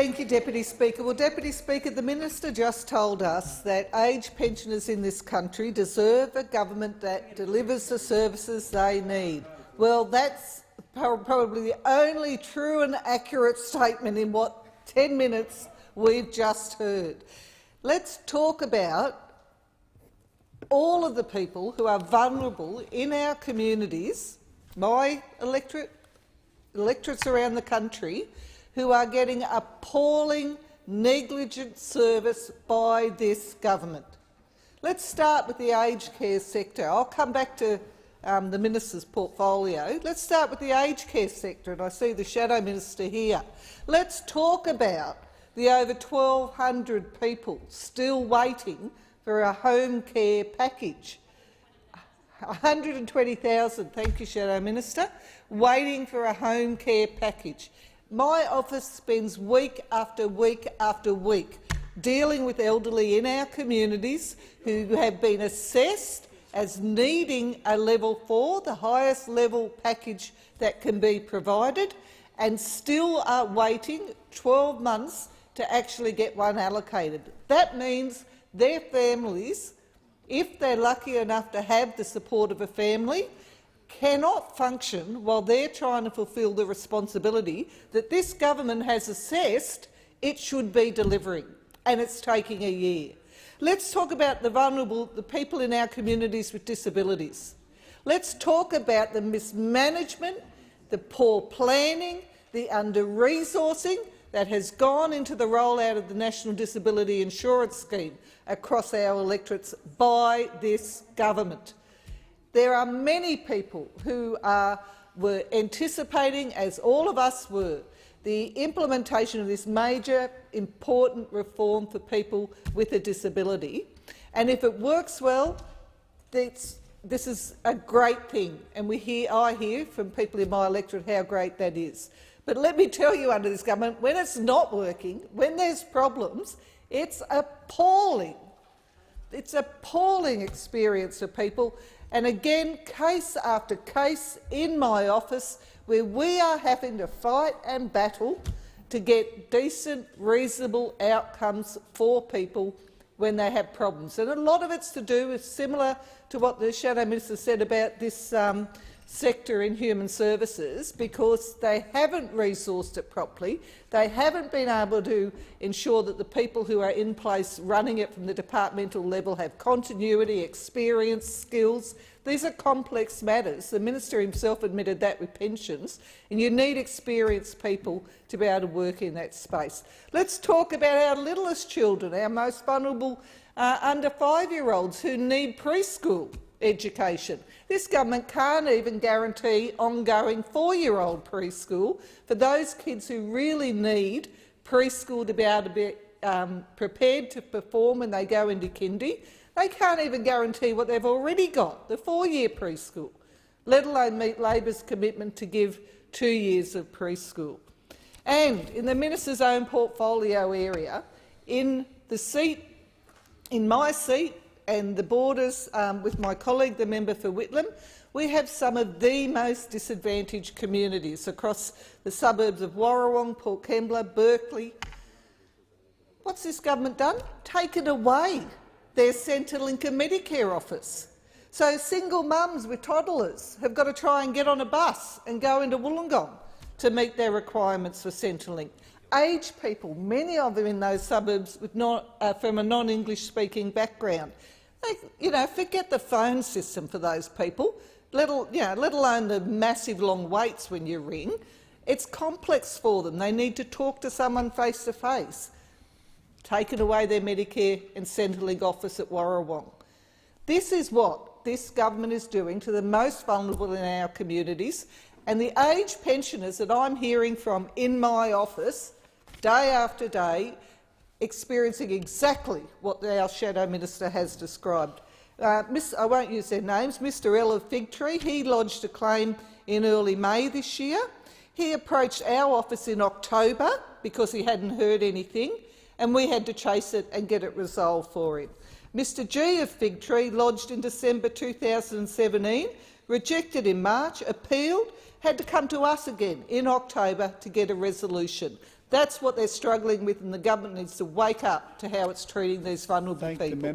Thank you, Deputy Speaker. Well, Deputy Speaker, the Minister just told us that aged pensioners in this country deserve a government that delivers the services they need. Well, that's probably the only true and accurate statement in what 10 minutes we've just heard. Let's talk about all of the people who are vulnerable in our communities, my electorates around the country, who are getting appalling, negligent service by this government. Let's start with the aged care sector. I'll come back to the minister's portfolio. Let's start with the aged care sector, and I see the Shadow Minister here. Let's talk about the over 1,200 people still waiting for a home care package. 120,000, thank you, Shadow Minister, waiting for a home care package. My office spends week after week after week dealing with elderly in our communities who have been assessed as needing a level 4, the highest level package that can be provided, and still are waiting 12 months to actually get one allocated. That means their families, if they're lucky enough to have the support of a family, cannot function while they're trying to fulfil the responsibility that this government has assessed it should be delivering, and it's taking a year. Let's talk about the vulnerable, the people in our communities with disabilities. Let's talk about the mismanagement, the poor planning, the under-resourcing that has gone into the rollout of the National Disability Insurance Scheme across our electorates by this government. There are many people who were anticipating, as all of us were, the implementation of this major, important reform for people with a disability. And if it works well, this is a great thing. And I hear from people in my electorate how great that is. But let me tell you, under this government, when it's not working, when there's problems, it's appalling. It's an appalling experience for people. And again, case after case in my office where we are having to fight and battle to get decent, reasonable outcomes for people when they have problems. And a lot of it's to do with, similar to what the Shadow Minister said about this sector in human services, because they haven't resourced it properly. They haven't been able to ensure that the people who are in place running it from the departmental level have continuity, experience, skills. These are complex matters. The Minister himself admitted that with pensions, and you need experienced people to be able to work in that space. Let's talk about our littlest children, our most vulnerable under 5-year-olds who need preschool education. This government can't even guarantee ongoing 4-year-old preschool for those kids who really need preschool to be able to be prepared to perform when they go into kindy. They can't even guarantee what they've already got, the 4-year preschool, let alone meet Labor's commitment to give 2 years of preschool. And in the minister's own portfolio area, in my seat and the borders with my colleague, the member for Whitlam, we have some of the most disadvantaged communities across the suburbs of Warrawong, Port Kembla, Berkeley. What's this government done? Taken away their Centrelink and Medicare office. So single mums with toddlers have got to try and get on a bus and go into Wollongong to meet their requirements for Centrelink. Aged people, many of them in those suburbs from a non-English speaking background. Forget the phone system for those people, let alone the massive long waits when you ring. It's complex for them. They need to talk to someone face to face. Taken away their Medicare and Centrelink office at Warrawong. This is what this government is doing to the most vulnerable in our communities, and the aged pensioners that I'm hearing from in my office day after day experiencing exactly what our Shadow Minister has described. I won't use their names. Mr L of Fig Tree, he lodged a claim in early May this year. He approached our office in October because he hadn't heard anything, and we had to chase it and get it resolved for him. Mr G of Fig Tree lodged in December 2017, rejected in March, appealed, had to come to us again in October to get a resolution. That's what they're struggling with, and the government needs to wake up to how it's treating these vulnerable people.